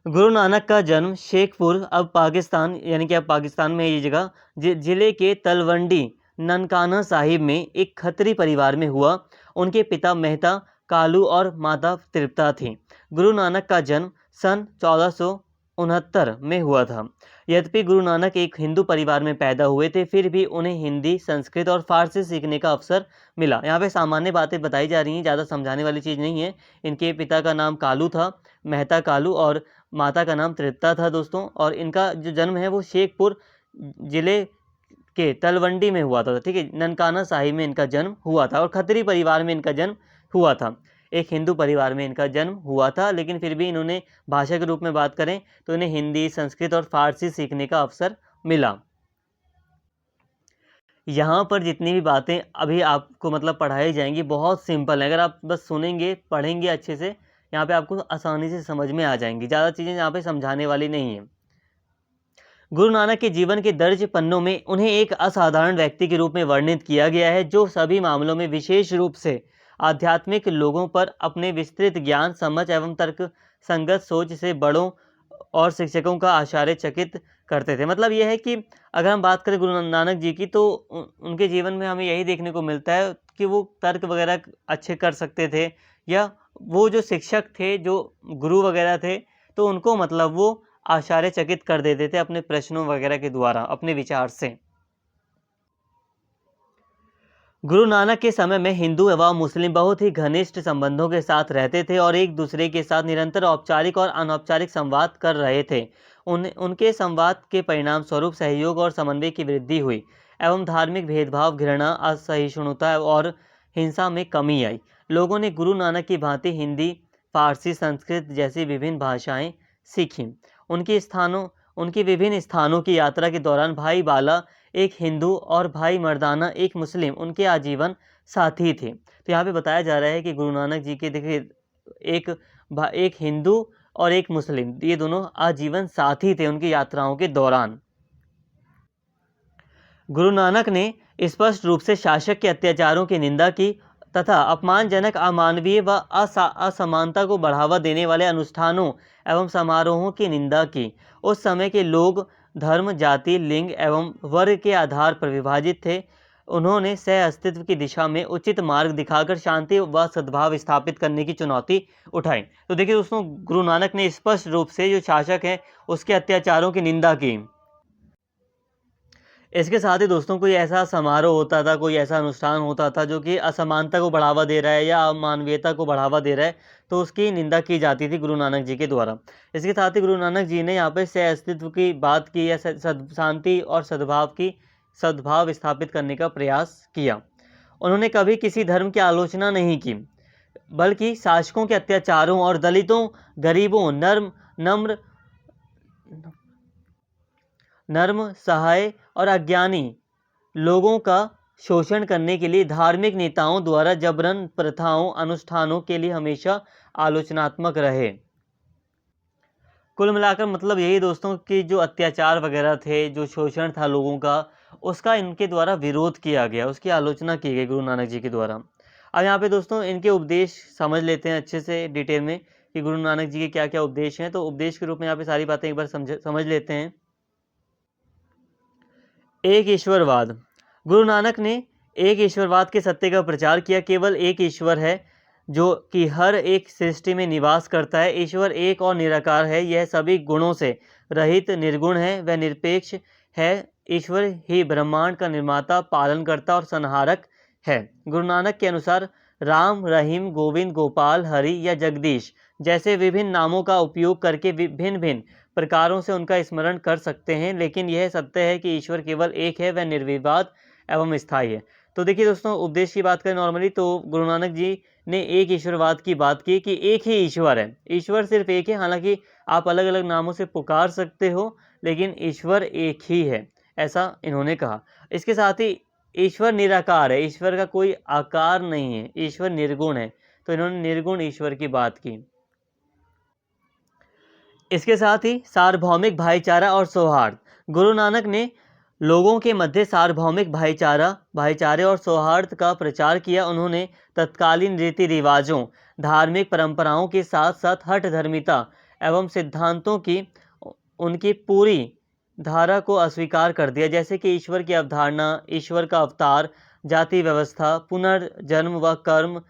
गुरु नानक का जन्म शेखपुर, अब पाकिस्तान, यानी कि अब पाकिस्तान में ये जगह, जिले के तलवंडी ननकाना साहिब में एक खत्री परिवार में हुआ। उनके पिता मेहता कालू और माता तृप्ता थी। गुरु नानक का जन्म सन 1469 में हुआ था। यद्यपि गुरु नानक एक हिंदू परिवार में पैदा हुए थे, फिर भी उन्हें हिंदी, संस्कृत और फारसी सीखने का अवसर मिला। यहाँ पे सामान्य बातें बताई जा रही हैं, ज़्यादा समझाने वाली चीज़ नहीं है। इनके पिता का नाम कालू था, मेहता कालू, और माता का नाम तृप्ता था दोस्तों। और इनका जो जन्म है वो शेखपुर जिले के तलवंडी में हुआ था, ठीक है, ननकाना साहिब में इनका जन्म हुआ था, और खत्री परिवार में इनका जन्म हुआ था। एक हिंदू परिवार में इनका जन्म हुआ था, लेकिन फिर भी इन्होंने भाषा के रूप में बात करें तो इन्हें हिंदी, संस्कृत और फारसी सीखने का अवसर मिला। यहाँ पर जितनी भी बातें अभी आपको मतलब पढ़ाई जाएंगी बहुत सिंपल है। अगर आप बस सुनेंगे, पढ़ेंगे अच्छे से, यहाँ पे आपको आसानी से समझ में आ जाएंगी। ज़्यादा चीज़ें यहाँ पे समझाने वाली नहीं है। गुरु नानक के जीवन के दर्ज पन्नों में उन्हें एक असाधारण व्यक्ति के रूप में वर्णित किया गया है, जो सभी मामलों में विशेष रूप से आध्यात्मिक लोगों पर अपने विस्तृत ज्ञान, समझ एवं तर्क संगत सोच से बड़ों और शिक्षकों का आश्चर्यचकित करते थे। मतलब यह है कि अगर हम बात करें गुरु नानक जी की, तो उनके जीवन में हमें यही देखने को मिलता है कि वो तर्क वगैरह अच्छे कर सकते थे, या वो जो शिक्षक थे, जो गुरु वगैरह थे, तो उनको मतलब वो आश्चर्यचकित कर देते थे अपने प्रश्नों वगैरह के द्वारा, अपने विचार से। गुरु नानक के समय में हिंदू एवं मुस्लिम बहुत ही घनिष्ठ संबंधों के साथ रहते थे और एक दूसरे के साथ निरंतर औपचारिक और अनौपचारिक संवाद कर रहे थे। उनके संवाद के परिणाम स्वरूप सहयोग और समन्वय की वृद्धि हुई एवं धार्मिक भेदभाव, घृणा, असहिष्णुता और हिंसा में कमी आई। लोगों ने गुरु नानक की भांति हिंदी, फारसी, संस्कृत जैसी विभिन्न भाषाएं सीखीं। उनकी विभिन्न स्थानों की यात्रा के दौरान भाई बाला एक हिंदू और भाई मर्दाना एक मुस्लिम उनके आजीवन साथी थे। तो यहाँ पे बताया जा रहा है कि गुरु नानक जी के देखिए एक हिंदू और एक मुस्लिम, ये दोनों आजीवन साथी थे उनकी यात्राओं के दौरान। गुरु नानक ने स्पष्ट रूप से शासक के अत्याचारों की निंदा की तथा अपमानजनक, अमानवीय व असमानता को बढ़ावा देने वाले अनुष्ठानों एवं समारोहों की निंदा की। उस समय के लोग धर्म, जाति, लिंग एवं वर्ग के आधार पर विभाजित थे। उन्होंने सह अस्तित्व की दिशा में उचित मार्ग दिखाकर शांति व सद्भाव स्थापित करने की चुनौती उठाई। तो देखिए दोस्तों, गुरु नानक ने स्पष्ट रूप से जो शासक है उसके अत्याचारों की निंदा की। इसके साथ ही दोस्तों, कोई ऐसा समारोह होता था, कोई ऐसा अनुष्ठान होता था जो कि असमानता को बढ़ावा दे रहा है या अमानवीयता को बढ़ावा दे रहा है, तो उसकी निंदा की जाती थी गुरु नानक जी के द्वारा। इसके साथ ही गुरु नानक जी ने यहाँ पे सह अस्तित्व की बात की या शांति और सद्भाव स्थापित करने का प्रयास किया। उन्होंने कभी किसी धर्म की आलोचना नहीं की, बल्कि शासकों के अत्याचारों और दलितों, गरीबों, नर्म, सहाय और अज्ञानी लोगों का शोषण करने के लिए धार्मिक नेताओं द्वारा जबरन प्रथाओं, अनुष्ठानों के लिए हमेशा आलोचनात्मक रहे। कुल मिलाकर मतलब यही दोस्तों कि जो अत्याचार वगैरह थे, जो शोषण था लोगों का, उसका इनके द्वारा विरोध किया गया, उसकी आलोचना की गई गुरु नानक जी के द्वारा। अब यहाँ पे दोस्तों इनके उपदेश समझ लेते हैं अच्छे से डिटेल में कि गुरु नानक जी के क्या क्या उपदेश हैं। तो उपदेश के रूप में यहाँ पे सारी बातें एक बार समझ लेते हैं। एक ईश्वरवाद। गुरु नानक ने एक ईश्वरवाद के सत्य का प्रचार किया। केवल एक ईश्वर है जो कि हर एक सृष्टि में निवास करता है। ईश्वर एक और निराकार है। यह सभी गुणों से रहित, निर्गुण है, वह निरपेक्ष है। ईश्वर ही ब्रह्मांड का निर्माता, पालनकर्ता और संहारक है। गुरु नानक के अनुसार राम, रहीम, गोविंद, गोपाल, हरि या जगदीश जैसे विभिन्न नामों का उपयोग करके भिन्न भिन्न प्रकारों से उनका स्मरण कर सकते हैं, लेकिन यह सत्य है कि ईश्वर केवल एक है, वह निर्विवाद एवं स्थायी है। तो देखिए दोस्तों, उपदेश की बात करें नॉर्मली तो गुरु नानक जी ने एक ईश्वरवाद की बात की कि एक ही ईश्वर है, ईश्वर सिर्फ एक है। हालांकि आप अलग अलग नामों से पुकार सकते हो, लेकिन ईश्वर एक ही है, ऐसा इन्होंने कहा। इसके साथ ही ईश्वर निराकार है, ईश्वर का कोई आकार नहीं है, ईश्वर निर्गुण है, तो इन्होंने निर्गुण ईश्वर की बात की। इसके साथ ही सार्वभौमिक भाईचारा और सौहार्द। गुरु नानक ने लोगों के मध्य सार्वभौमिक भाईचारे और सौहार्द का प्रचार किया। उन्होंने तत्कालीन रीति रिवाजों, धार्मिक परंपराओं के साथ साथ हठ धर्मिता एवं सिद्धांतों की उनकी पूरी धारा को अस्वीकार कर दिया, जैसे कि ईश्वर की अवधारणा, ईश्वर का अवतार, जाति व्यवस्था, पुनर्जन्म व कर्म,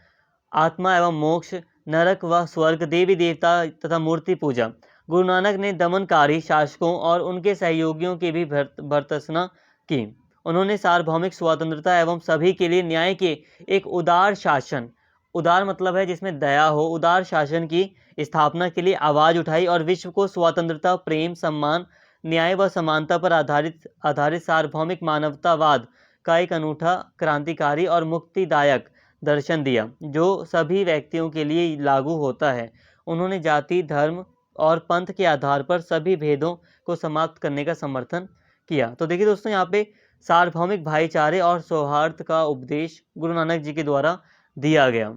आत्मा एवं मोक्ष, नरक व स्वर्ग, देवी देवता तथा मूर्ति पूजा। गुरु नानक ने दमनकारी शासकों और उनके सहयोगियों की भी भर्त्सना की। उन्होंने सार्वभौमिक स्वतंत्रता एवं सभी के लिए न्याय के एक उदार शासन, उदार मतलब है जिसमें दया हो, उदार शासन की स्थापना के लिए आवाज उठाई और विश्व को स्वतंत्रता, प्रेम, सम्मान, न्याय व समानता पर आधारित सार्वभौमिक मानवतावाद का एक अनूठा, क्रांतिकारी और मुक्तिदायक दर्शन दिया, जो सभी व्यक्तियों के लिए लागू होता है। उन्होंने जाति, धर्म और पंथ के आधार पर सभी भेदों को समाप्त करने का समर्थन किया। तो देखिए दोस्तों, यहाँ पे सार्वभौमिक भाईचारे और सौहार्द का उपदेश गुरु नानक जी के द्वारा दिया गया।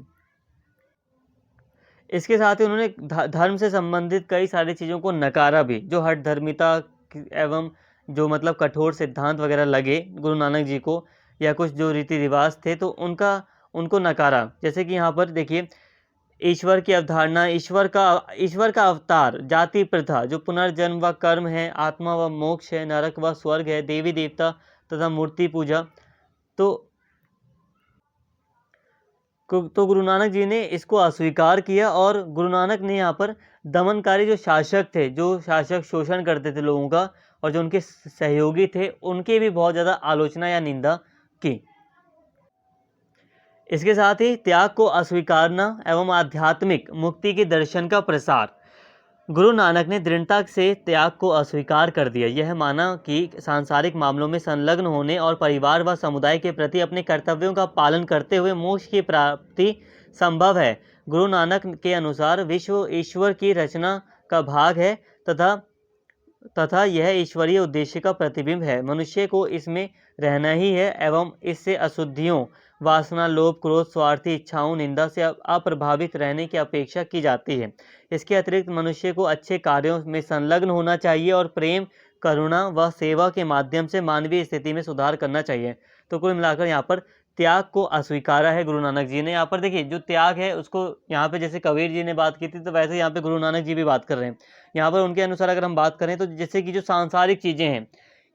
इसके साथ ही उन्होंने धर्म से संबंधित कई सारी चीज़ों को नकारा भी, जो हठ धर्मिता एवं जो मतलब कठोर सिद्धांत वगैरह लगे गुरु नानक जी को, या कुछ जो रीति रिवाज थे, तो उनको नकारा। जैसे कि यहाँ पर देखिए, ईश्वर की अवधारणा, ईश्वर का अवतार, जाति प्रथा, जो पुनर्जन्म व कर्म है, आत्मा व मोक्ष है, नरक व स्वर्ग है, देवी देवता तथा मूर्ति पूजा, तो गुरु नानक जी ने इसको अस्वीकार किया। और गुरु नानक ने यहाँ पर दमनकारी जो शासक थे, जो शासक शोषण करते थे लोगों का, और जो उनके सहयोगी थे, उनकी भी बहुत ज़्यादा आलोचना या निंदा की। इसके साथ ही त्याग को अस्वीकारना एवं आध्यात्मिक मुक्ति के दर्शन का प्रसार। गुरु नानक ने दृढ़ता से त्याग को अस्वीकार कर दिया। यह माना कि सांसारिक मामलों में संलग्न होने और परिवार व समुदाय के प्रति अपने कर्तव्यों का पालन करते हुए मोक्ष की प्राप्ति संभव है। गुरु नानक के अनुसार विश्व ईश्वर की रचना का भाग है तथा यह ईश्वरीय उद्देश्य का प्रतिबिंब है। मनुष्य को इसमें रहना ही है एवं इससे अशुद्धियों, वासना, लोभ, क्रोध, स्वार्थी इच्छाओं, निंदा से अप्रभावित रहने की अपेक्षा की जाती है। इसके अतिरिक्त मनुष्य को अच्छे कार्यों में संलग्न होना चाहिए और प्रेम, करुणा व सेवा के माध्यम से मानवीय स्थिति में सुधार करना चाहिए। तो कुल मिलाकर यहाँ पर त्याग को अस्वीकारा है गुरु नानक जी ने। यहाँ पर देखिए, जो त्याग है उसको यहाँ पे जैसे कबीर जी ने बात की थी, तो वैसे यहाँ पे गुरु नानक जी भी बात कर रहे हैं। यहाँ पर उनके अनुसार अगर हम बात करें तो जैसे कि जो सांसारिक चीज़ें हैं,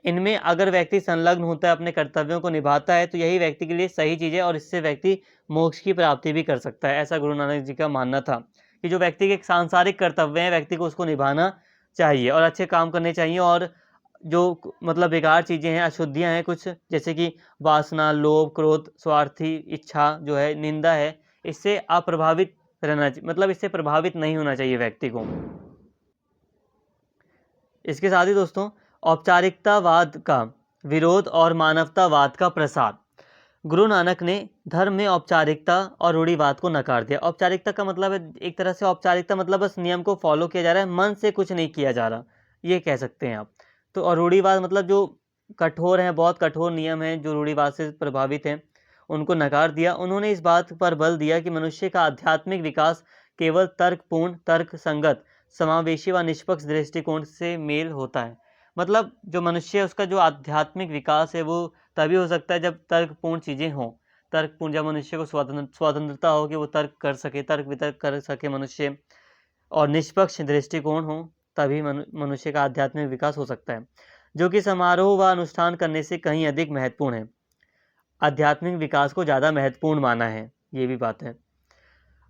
इनमें अगर व्यक्ति संलग्न होता है, अपने कर्तव्यों को निभाता है, तो यही व्यक्ति के लिए सही चीज़ है और इससे व्यक्ति मोक्ष की प्राप्ति भी कर सकता है। ऐसा गुरु नानक जी का मानना था कि जो व्यक्ति के सांसारिक कर्तव्य हैं, व्यक्ति को उसको निभाना चाहिए और अच्छे काम करने चाहिए, और जो मतलब बेकार चीज़ें हैं, अशुद्धियाँ हैं कुछ, जैसे कि वासना, लोभ, क्रोध, स्वार्थी इच्छा जो है, निंदा है, इससे अप्रभावित रहना चाहिए, मतलब इससे प्रभावित नहीं होना चाहिए व्यक्ति को। इसके साथ ही दोस्तों, औपचारिकतावाद का विरोध और मानवतावाद का प्रसार। गुरु नानक ने धर्म में औपचारिकता और रूढ़िवाद को नकार दिया। औपचारिकता का मतलब है, एक तरह से औपचारिकता मतलब बस नियम को फॉलो किया जा रहा है, मन से कुछ नहीं किया जा रहा, ये कह सकते हैं आप। तो और रूढ़िवाद मतलब जो कठोर हैं, बहुत कठोर नियम हैं जो रूढ़िवाद से प्रभावित हैं, उनको नकार दिया। उन्होंने इस बात पर बल दिया कि मनुष्य का आध्यात्मिक विकास केवल तर्कपूर्ण, तर्क संगत, समावेशी व निष्पक्ष दृष्टिकोण से मेल होता है। मतलब जो मनुष्य है, उसका जो आध्यात्मिक विकास है वो तभी हो सकता है जब तर्कपूर्ण चीज़ें हों। तर्कपूर्ण, जब मनुष्य को स्वतंत्रता हो कि वो तर्क कर सके, तर्क वितर्क कर सके मनुष्य, और निष्पक्ष दृष्टिकोण हो, तभी मनुष्य का आध्यात्मिक विकास हो सकता है, जो कि समारोह व अनुष्ठान करने से कहीं अधिक महत्वपूर्ण है। आध्यात्मिक विकास को ज़्यादा महत्वपूर्ण माना है, ये भी बात है।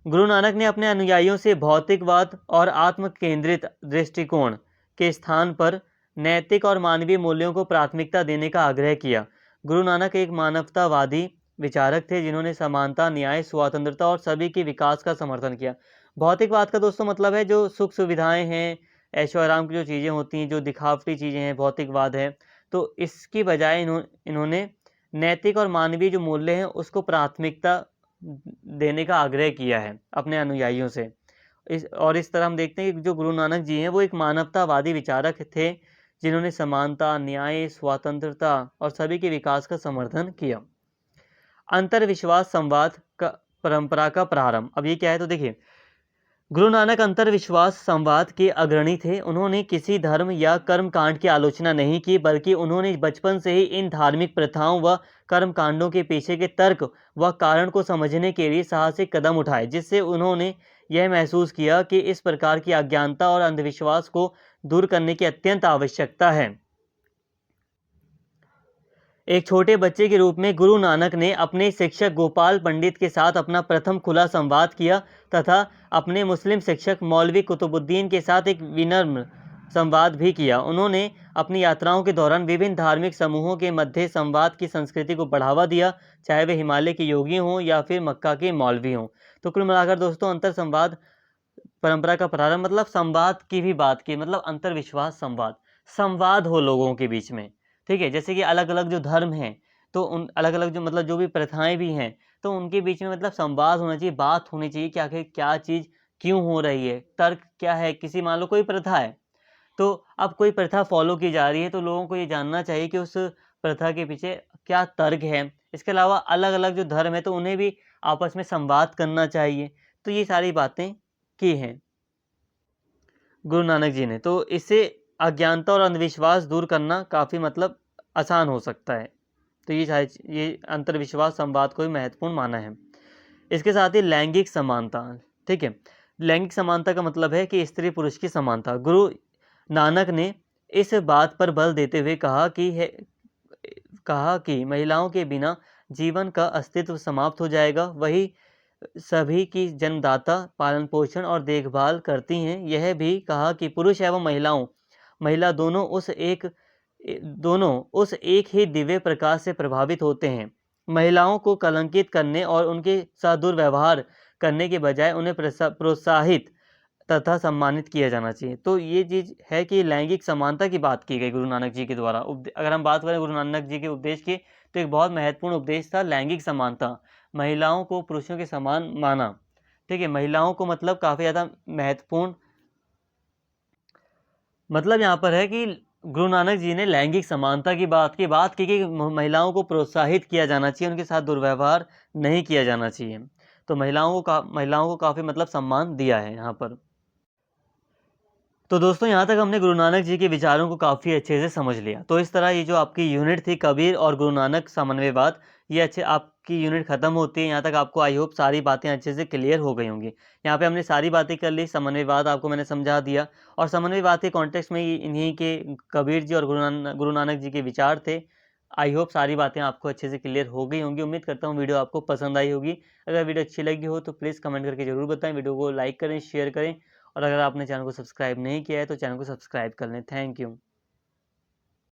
गुरु नानक ने अपने अनुयायियों से भौतिकवाद और आत्म केंद्रित दृष्टिकोण के स्थान पर नैतिक और मानवीय मूल्यों को प्राथमिकता देने का आग्रह किया। गुरु नानक एक मानवतावादी विचारक थे जिन्होंने समानता, न्याय, स्वतंत्रता और सभी के विकास का समर्थन किया। भौतिकवाद का दोस्तों मतलब है जो सुख सुविधाएं हैं, ऐशो आराम की जो चीज़ें होती हैं, जो दिखावटी चीज़ें हैं, भौतिकवाद है। तो इसकी बजाय इन्होंने नैतिक और मानवीय जो मूल्य हैं उसको प्राथमिकता देने का आग्रह किया है अपने अनुयायियों से। इस तरह हम देखते हैं कि जो गुरु नानक जी हैं वो एक मानवतावादी विचारक थे जिन्होंने समानता, न्याय, स्वतंत्रता और सभी के विकास का समर्थन किया। अंतर्विश्वास संवाद का परंपरा का प्रारंभ। अब ये क्या है, तो देखिए, गुरु नानक अंतर्विश्वास संवाद के अग्रणी थे। उन्होंने किसी धर्म या कर्म कांड की आलोचना नहीं की, बल्कि उन्होंने बचपन से ही इन धार्मिक प्रथाओं व कर्म कांडों के पीछे के तर्क व कारण को समझने के लिए साहसिक कदम उठाए, जिससे उन्होंने यह महसूस किया कि इस प्रकार की अज्ञानता और अंधविश्वास को दूर करने की अत्यंत आवश्यकता है। एक छोटे बच्चे के रूप में गुरु नानक ने अपने शिक्षक गोपाल पंडित के साथ अपना प्रथम खुला संवाद किया तथा अपने मुस्लिम शिक्षक मौलवी कुतुबुद्दीन के साथ एक विनम्र संवाद भी किया। उन्होंने अपनी यात्राओं के दौरान विभिन्न धार्मिक समूहों के मध्य संवाद की संस्कृति को बढ़ावा दिया, चाहे वे हिमालय के योगी हों या फिर मक्का के मौलवी हों। तो कुल मिलाकर दोस्तों, अंतर संवाद परंपरा का प्रारंभ, मतलब संवाद की भी बात की, मतलब अंतर्विश्वास संवाद, संवाद हो लोगों के बीच में। ठीक है, जैसे कि अलग अलग जो धर्म हैं, तो उन अलग अलग जो मतलब जो भी प्रथाएं भी हैं, तो उनके बीच में मतलब संवाद होना चाहिए, बात होनी चाहिए कि आखिर क्या चीज़ क्यों हो रही है, तर्क क्या है। किसी मान लो कोई प्रथा है, तो अब कोई प्रथा फॉलो की जा रही है, तो लोगों को ये जानना चाहिए कि उस प्रथा के पीछे क्या तर्क है। इसके अलावा अलग अलग जो धर्म है, तो उन्हें भी आपस में संवाद करना चाहिए। तो ये सारी बातें की हैं गुरु नानक जी ने। तो इससे अज्ञानता और अंधविश्वास दूर करना काफ़ी मतलब आसान हो सकता है। तो ये अंतर्विश्वास संवाद को भी महत्वपूर्ण माना है। इसके साथ ही लैंगिक समानता, ठीक है, लैंगिक समानता का मतलब है कि स्त्री पुरुष की समानता। गुरु नानक ने इस बात पर बल देते हुए कहा कि महिलाओं के बिना जीवन का अस्तित्व समाप्त हो जाएगा। वही सभी की जन्मदाता, पालन पोषण और देखभाल करती हैं। यह भी कहा कि पुरुष एवं महिला दोनों उस एक ही दिव्य प्रकाश से प्रभावित होते हैं। महिलाओं को कलंकित करने और उनके साथ दुर्व्यवहार करने के बजाय उन्हें प्रोत्साहित तथा सम्मानित किया जाना चाहिए। तो ये चीज़ है कि लैंगिक समानता की बात की गई गुरु नानक जी के द्वारा। अगर हम बात करें गुरु नानक जी के उपदेश की, तो एक बहुत महत्वपूर्ण उपदेश था लैंगिक समानता। महिलाओं को पुरुषों के समान माना। ठीक है, महिलाओं को मतलब काफ़ी ज़्यादा महत्वपूर्ण, मतलब यहाँ पर है कि गुरु नानक जी ने लैंगिक समानता की बात की कि महिलाओं को प्रोत्साहित किया जाना चाहिए, उनके साथ दुर्व्यवहार नहीं किया जाना चाहिए। तो महिलाओं को काफ़ी मतलब सम्मान दिया है यहाँ पर। तो दोस्तों, यहाँ तक हमने गुरु नानक जी के विचारों को काफ़ी अच्छे से समझ लिया। तो इस तरह ये जो आपकी यूनिट थी कबीर और गुरु नानक समन्वयवाद, ये अच्छे आपकी यूनिट खत्म होती है। यहाँ तक आपको आई होप सारी बातें अच्छे से क्लियर हो गई होंगी। यहाँ पे हमने सारी बातें कर ली, समन्वयवाद आपको मैंने समझा दिया, और समन्वयवाद के कॉन्टेक्स्ट में इन्हीं के कबीर जी और गुरु नानक जी के विचार थे। आई होप सारी बातें आपको अच्छे से क्लियर हो गई होंगी। उम्मीद करता हूँ वीडियो आपको पसंद आई होगी। अगर वीडियो अच्छी लगी हो तो प्लीज़ कमेंट करके ज़रूर बताएं, वीडियो को लाइक करें, शेयर करें, और अगर आपने चैनल को सब्सक्राइब नहीं किया है तो चैनल को सब्सक्राइब कर लें। Thank you.